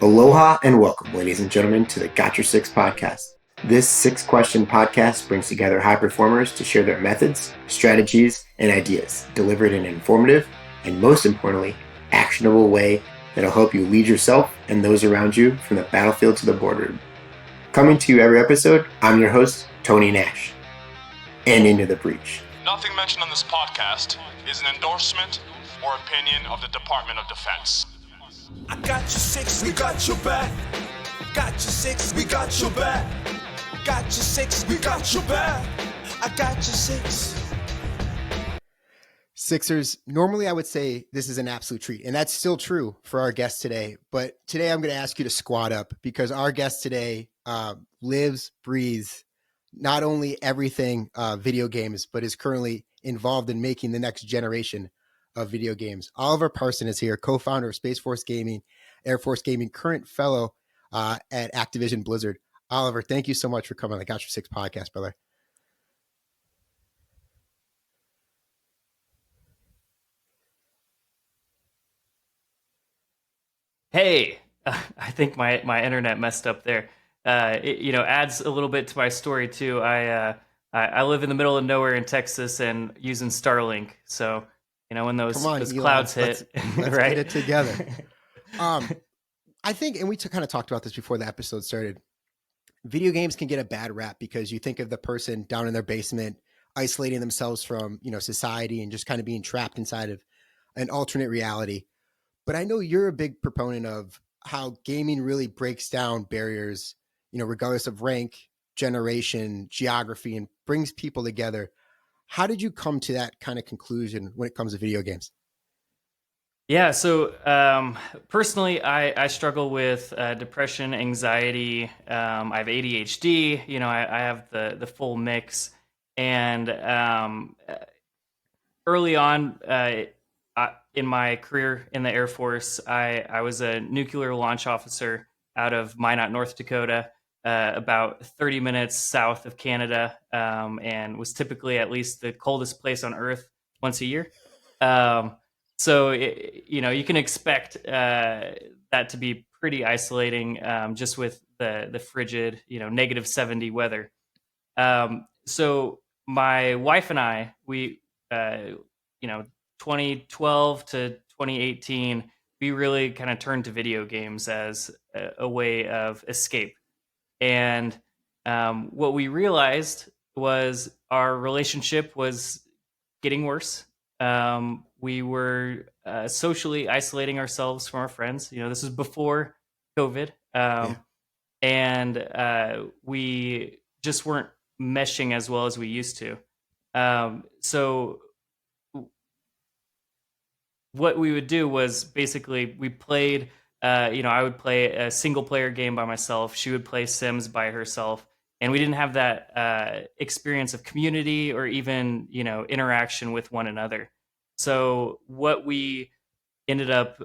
Aloha and welcome, ladies and gentlemen, to the Got Your Six podcast. This six-question podcast brings together high performers to share their methods, strategies, and ideas, delivered in an informative and, most importantly, actionable way that'll help you lead yourself and those around you from the battlefield to the boardroom. Coming to you every episode, I'm your host, Tony Nash. And into the breach. Nothing mentioned on this podcast is an endorsement or opinion of the Department of Defense. I got your six, we got your back. Got your six, we got your back. Got your six, we got your back. I got your six. Sixers, normally I would say this is an absolute treat, and that's still true for our guest today. But today I'm going to ask you to squat up because our guest today lives, breathes, not only everything video games, but is currently involved in making the next generation of video games. Oliver Parsons is here, co-founder of Space Force Gaming, Air Force Gaming, current fellow at Activision Blizzard. Oliver, thank you so much for coming on the Got Your Six podcast, brother. Hey, I think my internet messed up there. It adds a little bit to my story too. I live in the middle of nowhere in Texas and using Starlink. So, when those clouds hit, let's right? get it together. I think, and we kind of talked about this before the episode started, video games can get a bad rap because you think of the person down in their basement, isolating themselves from, society and just kind of being trapped inside of an alternate reality. But I know you're a big proponent of how gaming really breaks down barriers, regardless of rank, generation, geography, and brings people together. How did you come to that kind of conclusion when it comes to video games? Yeah, so personally, I struggle with depression, anxiety. I have ADHD. I have the full mix. And early on in my career in the Air Force, I was a nuclear launch officer out of Minot, North Dakota, about 30 minutes south of Canada, and was typically at least the coldest place on Earth once a year. So, you can expect that to be pretty isolating, just with the frigid, -70 weather. So my wife and I, we, 2012 to 2018, we really kind of turned to video games as a way of escape. And what we realized was our relationship was getting worse. We were socially isolating ourselves from our friends. This was before COVID. And we just weren't meshing as well as we used to. So what we would do was basically we played, I would play a single player game by myself. She would play Sims by herself. And we didn't have that experience of community or even, interaction with one another. So what we ended up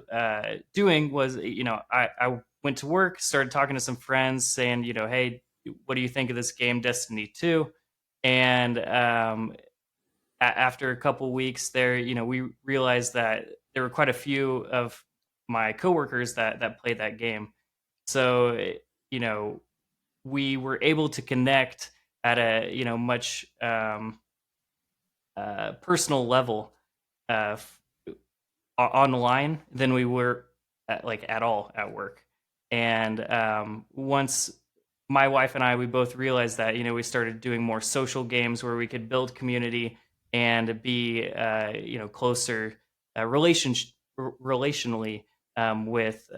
doing was, I went to work, started talking to some friends saying, hey, what do you think of this game, Destiny 2? And after a couple weeks there, we realized that there were quite a few of my coworkers that played that game. So, we were able to connect at a, much personal level online than we were at all at work. And once my wife and I, we both realized that, we started doing more social games where we could build community and be, closer relationally with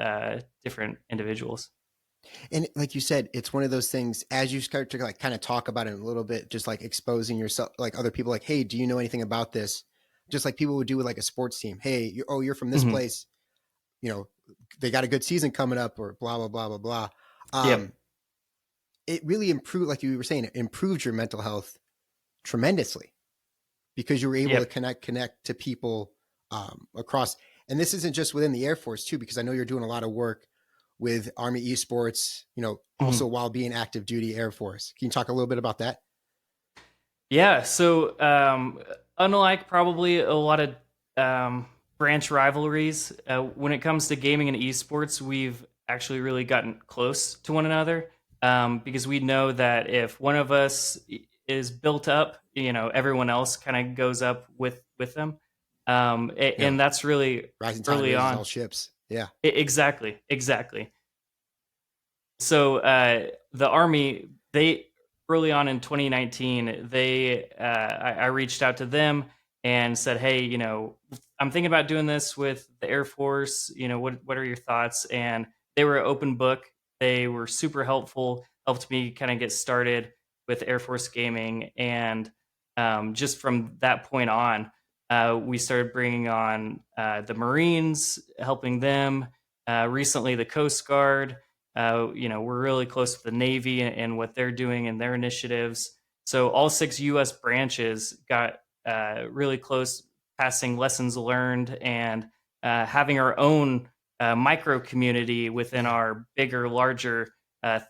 different individuals. And like you said, it's one of those things as you start to kind of talk about it a little bit, just like exposing yourself, like other people, like, hey, do you know anything about this? Just like people would do with like a sports team. Hey, you're from this place. They got a good season coming up, or blah, blah, blah, blah, blah. It really improved, like you were saying, it improved your mental health tremendously because you were able to connect to people across. And this isn't just within the Air Force too, because I know you're doing a lot of work with Army Esports, also while being active duty Air Force. Can you talk a little bit about that? Yeah. So unlike probably a lot of branch rivalries, when it comes to gaming and esports, we've actually really gotten close to one another, because we know that if one of us is built up, everyone else kind of goes up with them. Yeah. And that's really Rising tide early raises on. all ships. Yeah. Exactly. So the Army, they early on in 2019, I reached out to them and said, hey, I'm thinking about doing this with the Air Force. What are your thoughts? And they were an open book. They were super helpful, helped me kind of get started with Air Force gaming. And just from that point on, we started bringing on the Marines, helping them. Recently, the Coast Guard. We're really close to the Navy and what they're doing and their initiatives. So all 6 U.S. branches got really close, passing lessons learned and having our own micro community within our bigger, larger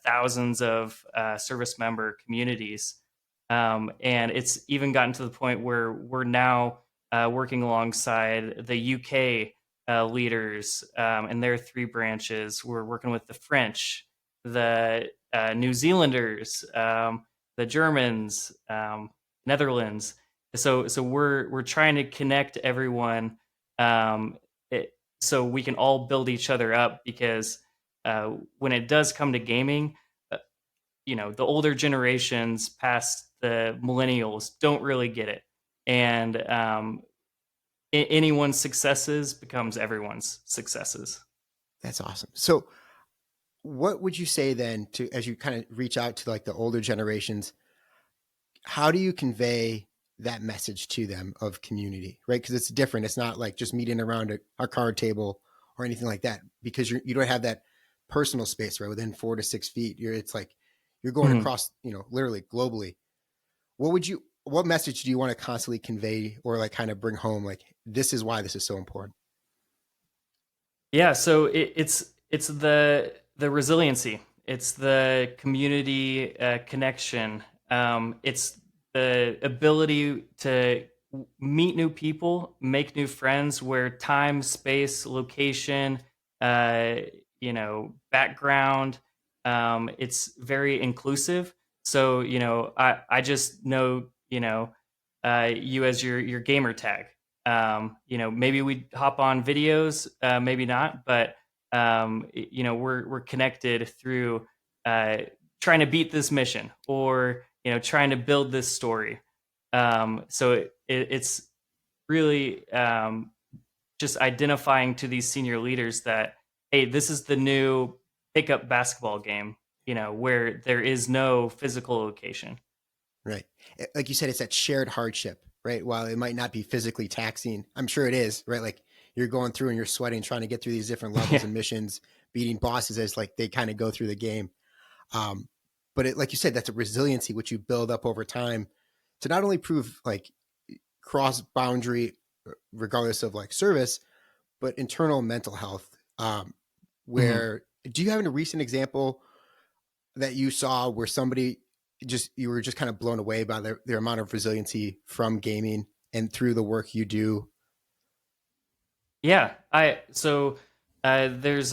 thousands of service member communities. And it's even gotten to the point where we're now working alongside the UK leaders and their 3 branches. We're working with the French, the New Zealanders, the Germans, Netherlands. So we're trying to connect everyone, so we can all build each other up, because when it does come to gaming, the older generations past the millennials don't really get it, and anyone's successes becomes everyone's successes. That's awesome. So what would you say then, to as you kind of reach out to like the older generations, how do you convey that message to them of community, right? Because it's different. It's not like just meeting around a card table or anything like that, because you don't have that personal space, right? Within 4 to 6 feet, it's like you're going across, literally globally. What message do you want to constantly convey or like kind of bring home? Like, this is why this is so important. Yeah. So it's the resiliency. It's the community connection. It's the ability to meet new people, make new friends, where time, space, location, background, it's very inclusive. So, I just know, you as your gamer tag. Maybe we hop on videos, maybe not, but we're connected through trying to beat this mission, or trying to build this story. So it's really just identifying to these senior leaders that, hey, this is the new pickup basketball game, where there is no physical location. Right. Like you said, it's that shared hardship, right? While it might not be physically taxing, I'm sure it is, right? Like you're going through and you're sweating, trying to get through these different levels and missions, beating bosses as like they kind of go through the game. But like you said, that's a resiliency which you build up over time to not only prove like cross boundary, regardless of like service, but internal mental health. Where do you have a recent example that you saw where somebody you were just kind of blown away by their amount of resiliency from gaming and through the work you do? Yeah, there's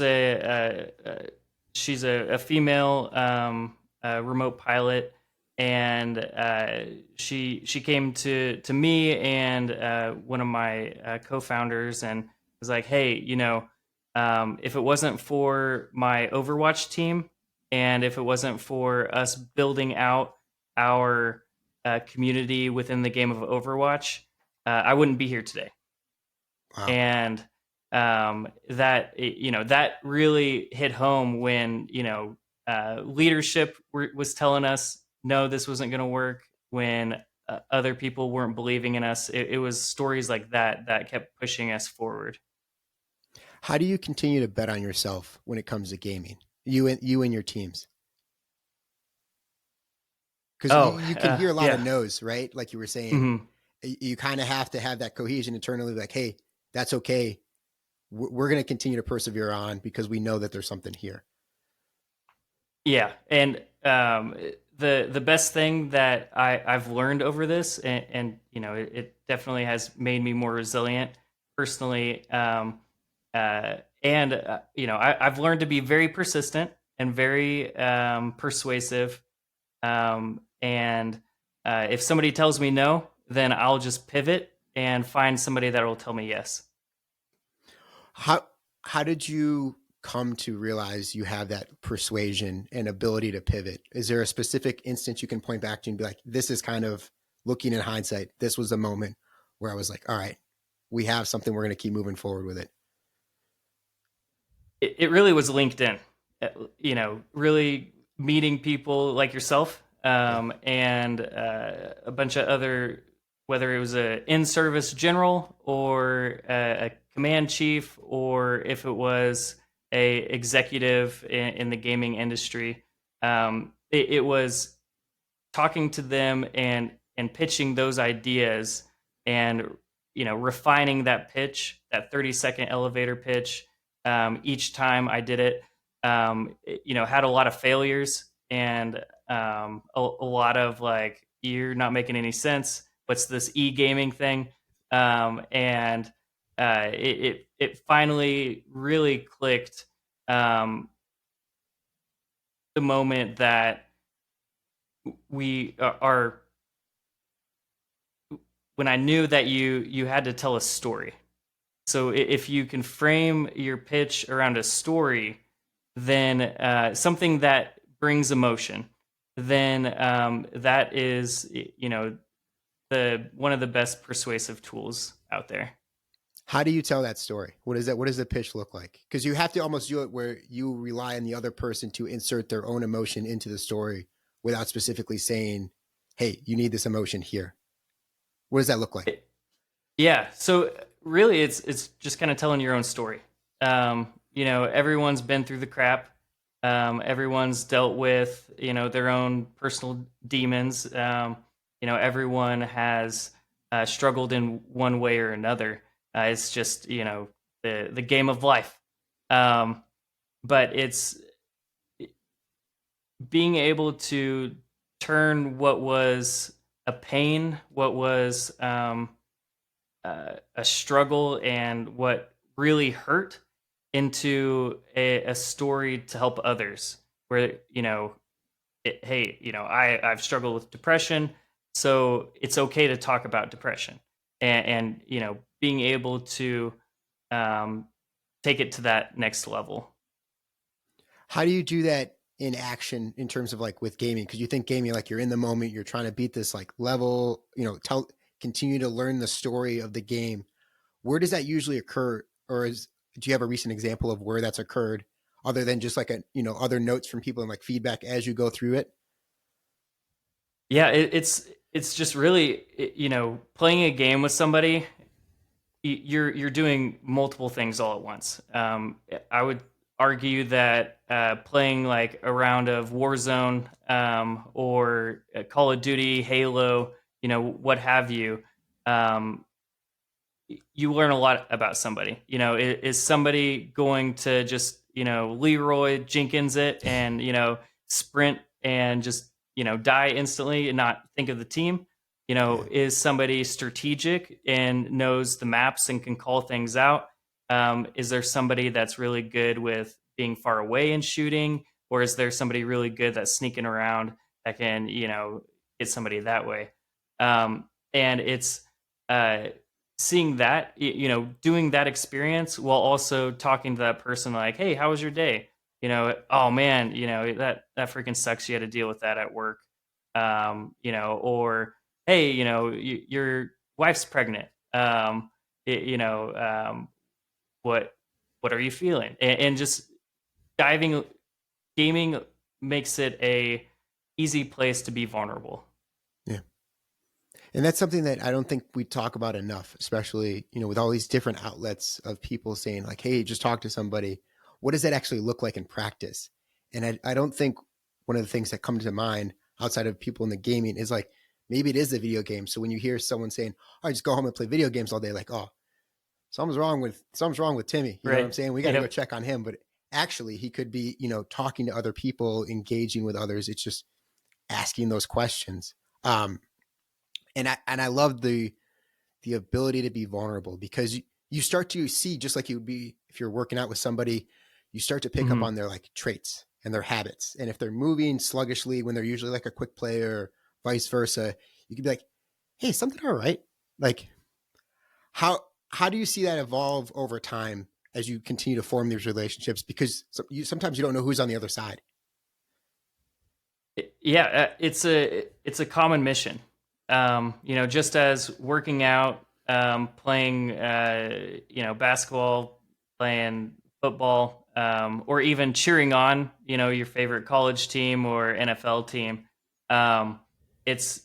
she's a female remote pilot, and she came to me and one of my co-founders, and was like, hey, if it wasn't for my Overwatch team, and if it wasn't for us building out our community within the game of Overwatch, I wouldn't be here today. Wow. And that really hit home when leadership was telling us, no, this wasn't going to work, when other people weren't believing in us. It was stories like that kept pushing us forward. How do you continue to bet on yourself when it comes to gaming, you and your teams? Because you can hear a lot of no's, right? Like you were saying, you kind of have to have that cohesion internally, like, hey, that's okay. We're going to continue to persevere on because we know that there's something here. Yeah. And the best thing that I've learned over this, and it definitely has made me more resilient personally, and And I've learned to be very persistent and very persuasive. And if somebody tells me no, then I'll just pivot and find somebody that will tell me yes. How did you come to realize you have that persuasion and ability to pivot? Is there a specific instance you can point back to and be like, this is kind of looking in hindsight, this was the moment where I was like, all right, we have something, we're going to keep moving forward with it? It really was LinkedIn, really meeting people like yourself, and a bunch of other, whether it was a in-service general or a command chief, or if it was a executive in the gaming industry. It was talking to them and pitching those ideas, and refining that pitch, that 30-second elevator pitch. Each time I did it, had a lot of failures, and a lot of like, you're not making any sense. What's this e-gaming thing? And it finally really clicked, the moment that we are when I knew that you had to tell a story. So if you can frame your pitch around a story, then something that brings emotion, then that is the one of the best persuasive tools out there. How do you tell that story? What is that? What does the pitch look like? Because you have to almost do it where you rely on the other person to insert their own emotion into the story without specifically saying, hey, you need this emotion here. What does that look like? Yeah. So really, it's just kind of telling your own story. Everyone's been through the crap. Everyone's dealt with, their own personal demons. Everyone has struggled in one way or another. It's just, the game of life. But it's being able to turn what was a pain, what was a struggle, and what really hurt into a story to help others. Where I've struggled with depression, so it's okay to talk about depression, and being able to take it to that next level. How do you do that in action in terms of like with gaming? Because you think gaming, like you're in the moment, you're trying to beat this like level, continue to learn the story of the game. Where does that usually occur? Or do you have a recent example of where that's occurred other than just like other notes from people and like feedback as you go through it? Yeah, it's just really, playing a game with somebody, you're doing multiple things all at once. I would argue that playing like a round of Warzone, or Call of Duty, Halo, what have you, you learn a lot about somebody. Is somebody going to just Leroy Jenkins it and sprint and just die instantly and not think of the team? Is somebody strategic and knows the maps and can call things out? Is there somebody that's really good with being far away and shooting, or is there somebody really good that's sneaking around that can get somebody that way? And it's seeing that, doing that experience while also talking to that person like, hey, how was your day? Oh man, that freaking sucks. You had to deal with that at work. Or hey, your wife's pregnant. What are you feeling? And just gaming makes it a easy place to be vulnerable. Yeah. And that's something that I don't think we talk about enough, especially, with all these different outlets of people saying like, hey, just talk to somebody. What does that actually look like in practice? And I don't think one of the things that come to mind outside of people in the gaming is like, maybe it is the video game. So when you hear someone saying, I just go home and play video games all day, like, oh, something's wrong with Timmy. You know what I'm saying? We got to go check on him. But actually he could be, talking to other people, engaging with others. It's just asking those questions. And I love the ability to be vulnerable, because you start to see, just like you would be if you're working out with somebody, you start to pick up on their like traits and their habits. And if they're moving sluggishly when they're usually like a quick player or vice versa, you could be like, hey, something all right. Like how do you see that evolve over time as you continue to form these relationships? Because sometimes you don't know who's on the other side. Yeah, it's a common mission. Just as working out, playing, basketball, playing football, or even cheering on, your favorite college team or NFL team. It's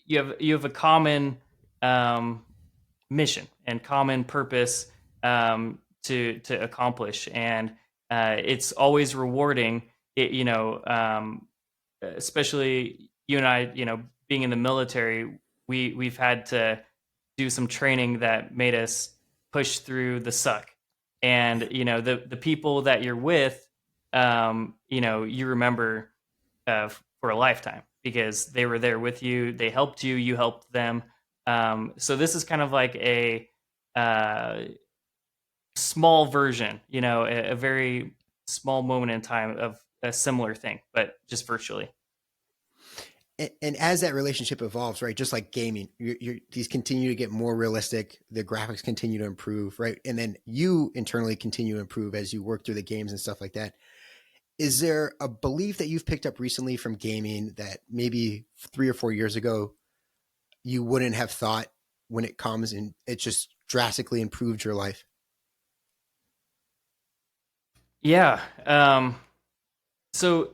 you have a common mission and common purpose to accomplish, and it's always rewarding. Especially you and I, being in the military, we've had to do some training that made us push through the suck. And, the people that you're with, you remember for a lifetime because they were there with you. They helped you, you helped them. So this is kind of like a small version, a very small moment in time of a similar thing, but just virtually. And as that relationship evolves, right, just like gaming, these continue to get more realistic. The graphics continue to improve, right? And then you internally continue to improve as you work through the games and stuff like that. Is there a belief that you've picked up recently from gaming that maybe 3 or 4 years ago you wouldn't have thought when it comes and it just drastically improved your life? Yeah. So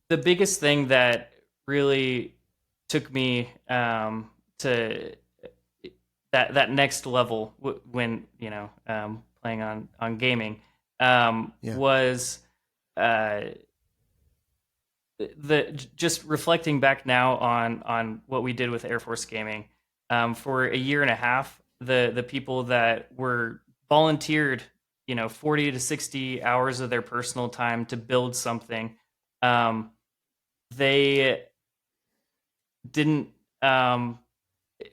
the biggest thing that really took me to that next level when playing on gaming was the just reflecting back now on what we did with Air Force Gaming. For a year and a half, the people that were volunteered 40 to 60 hours of their personal time to build something, they didn't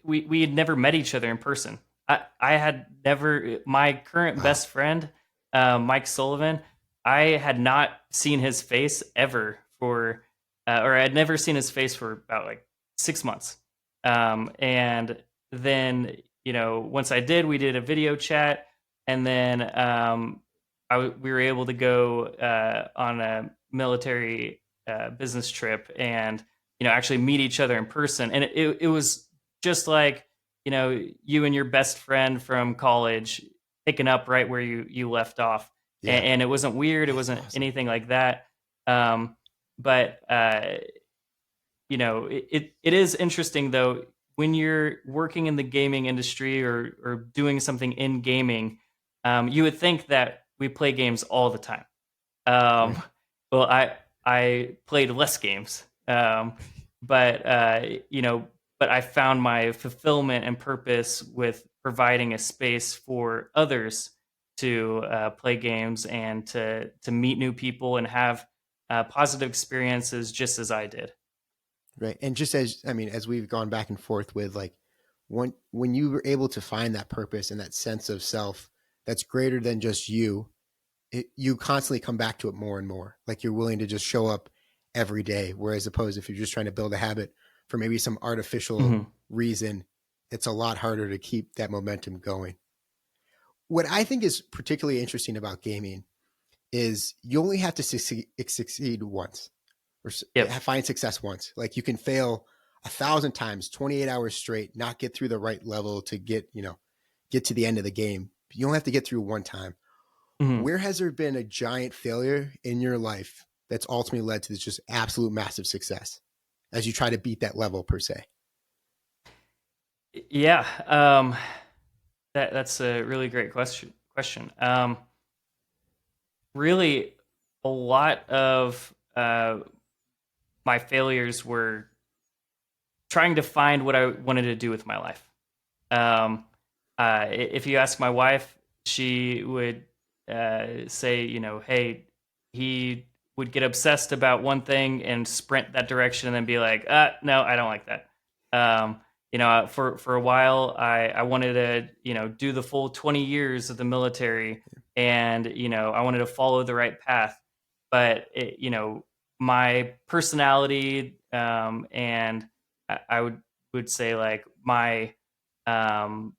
we had never met each other in person. I had never, my current best friend, Mike Sullivan, I had not seen his face ever or I had never seen his face for about like 6 months. And then, once I did, we did a video chat, and then we were able to go on a military business trip and, actually meet each other in person. And it was just like, you and your best friend from college picking up right where you left off. Yeah. And it wasn't weird. It wasn't awesome. Anything like that. But it is interesting though, when you're working in the gaming industry or doing something in gaming, you would think that we play games all the time. Well, I played less games, but I found my fulfillment and purpose with providing a space for others to play games and to meet new people and have positive experiences just as I did. Right. And just as we've gone back and forth with like when you were able to find that purpose and that sense of self that's greater than just you, you constantly come back to it more and more. Like you're willing to just show up every day. Whereas opposed if you're just trying to build a habit for maybe some artificial reason, it's a lot harder to keep that momentum going. What I think is particularly interesting about gaming is you only have to succeed once or find success once. Like you can fail 1,000 times, 28 hours straight, not get through the right level to get to the end of the game. You only have to get through one time. Where has there been a giant failure in your life that's ultimately led to this just absolute massive success as you try to beat that level per se? Yeah. That's a really great question. Really, a lot of my failures were trying to find what I wanted to do with my life. If you ask my wife, she would say, hey, he would get obsessed about one thing and sprint that direction and then be like, no, I don't like that. for a while, I wanted to, do the full 20 years of the military, and, I wanted to follow the right path. But, my personality, and I would say like um,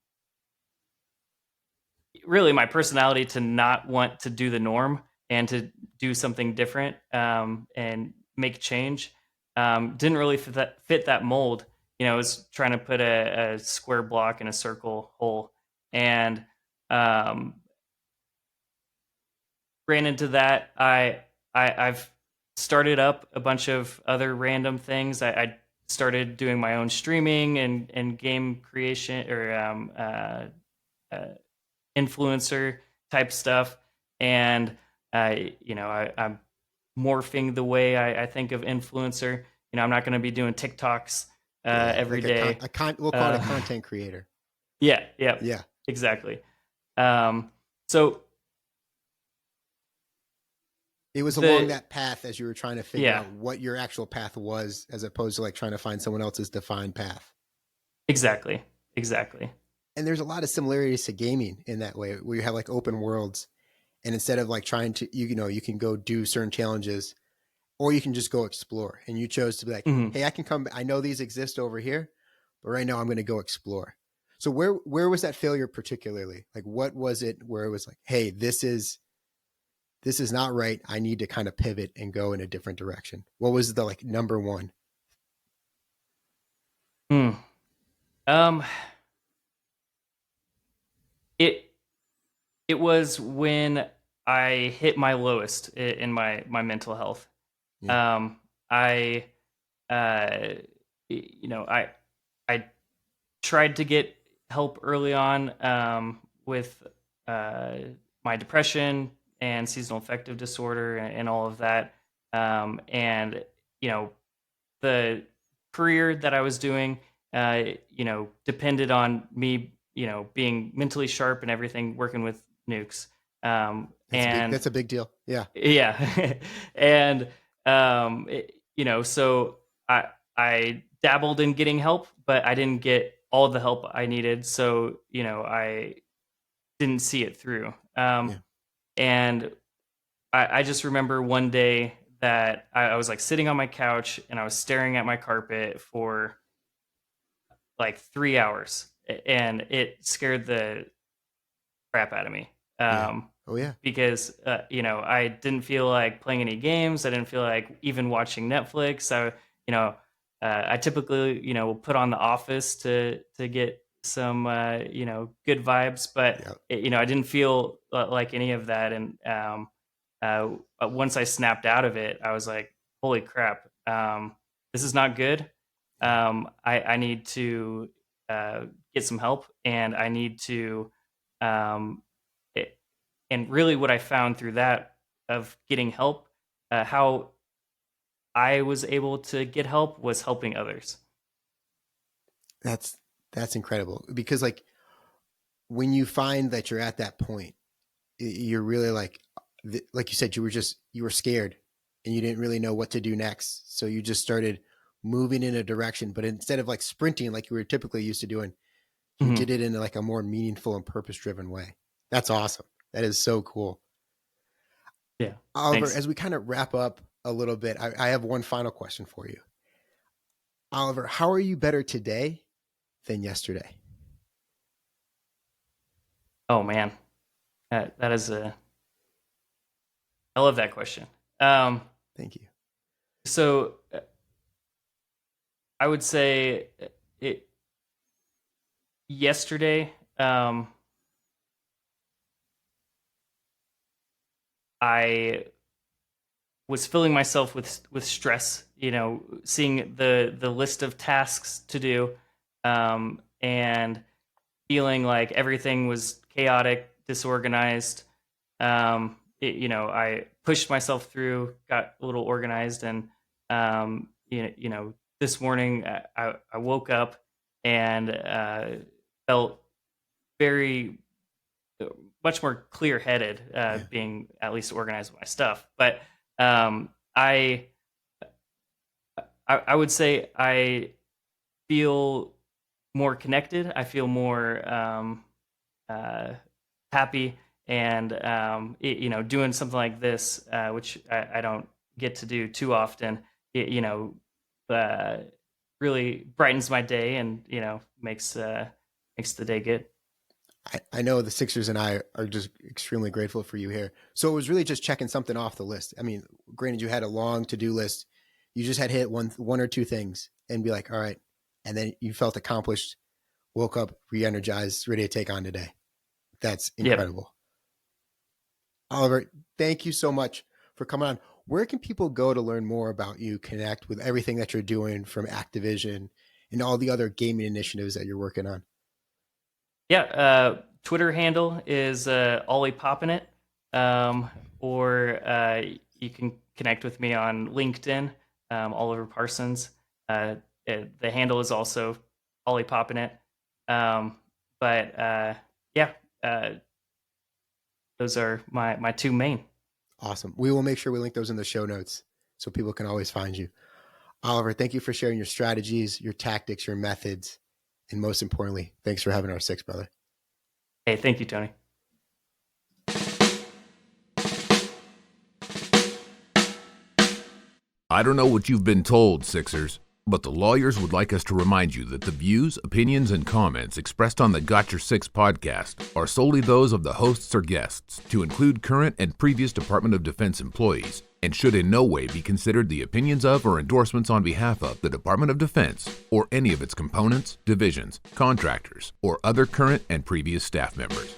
really my personality to not want to do the norm and to do something different, and make change, didn't really fit that mold. I was trying to put a square block in a circle hole, and um, ran into that. I've started up a bunch of other random things. I started doing my own streaming and game creation, or uh, influencer type stuff, and I'm morphing the way I think of influencer. I'm not going to be doing TikToks every like day. We'll call it a content creator. Yeah, yeah, Yeah. exactly. So It was along that path as you were trying to figure out what your actual path was, as opposed to like trying to find someone else's defined path. Exactly. And there's a lot of similarities to gaming in that way, where you have like open worlds, and instead of like trying to, you can go do certain challenges, or you can just go explore. And you chose to be like, Mhm. hey, I can come. I know these exist over here, but right now I'm going to go explore. So where was that failure particularly? Like, what was it where it was like, hey, this is not right. I need to kind of pivot and go in a different direction. What was the like number one? Hmm. It it was when I hit my lowest in my mental health. Yeah. I uh, I tried to get help early on, with uh, my depression and seasonal affective disorder, and all of that. And the career that I was doing, depended on me, being mentally sharp and everything, working with nukes. That's a big deal. Yeah. Yeah. And so I dabbled in getting help, but I didn't get all the help I needed. So, I didn't see it through. Yeah. And I just remember one day that I was like sitting on my couch and I was staring at my carpet for like 3 hours, and it scared the crap out of me. Yeah. Oh yeah. Because I didn't feel like playing any games. I didn't feel like even watching Netflix. So I typically will put on The Office to get some good vibes, but I didn't feel like any of that. And once I snapped out of it, I was like, holy crap, this is not good. I need to get some help, and I need to um, and really what I found through that, of getting help, how I was able to get help was helping others. That's incredible, because like when you find that you're at that point, you're really like you said, you were scared and you didn't really know what to do next. So you just started moving in a direction, but instead of like sprinting like you were typically used to doing, you Mhm. did it in like a more meaningful and purpose driven way. That's awesome. That is so cool. Yeah. Oliver, Thanks. as we kind of wrap up a little bit, I have one final question for you. Oliver, how are you better today than yesterday? Oh man, that is I love that question. Um, Thank you. so I would say it yesterday. I was filling myself with stress, seeing the list of tasks to do, and feeling like everything was chaotic, disorganized. I pushed myself through, got a little organized, and this morning I woke up and felt very much more clear headed, being at least organized with my stuff. But um, I would say I feel more connected. I feel more happy, and doing something like this, which I don't get to do too often, really brightens my day, and makes the day good. I know the Sixers and I are just extremely grateful for you here. So it was really just checking something off the list. I mean, granted, you had a long to-do list. You just had to hit one or two things and be like, all right. And then you felt accomplished, woke up, re-energized, ready to take on today. That's incredible. Yep. Oliver, thank you so much for coming on. Where can people go to learn more about you, connect with everything that you're doing from Activision and all the other gaming initiatives that you're working on? Yeah, Twitter handle is Ollie Poppin' It, or you can connect with me on LinkedIn, Oliver Parsons. The handle is also Ollie Poppin' It. Those are my two main. Awesome. We will make sure we link those in the show notes so people can always find you. Oliver, thank you for sharing your strategies, your tactics, your methods. And most importantly, thanks for having our six, brother. Hey, thank you, Tony. I don't know what you've been told, Sixers, but the lawyers would like us to remind you that the views, opinions, and comments expressed on the Got Your Six podcast are solely those of the hosts or guests, to include current and previous Department of Defense employees, and should in no way be considered the opinions of or endorsements on behalf of the Department of Defense or any of its components, divisions, contractors, or other current and previous staff members.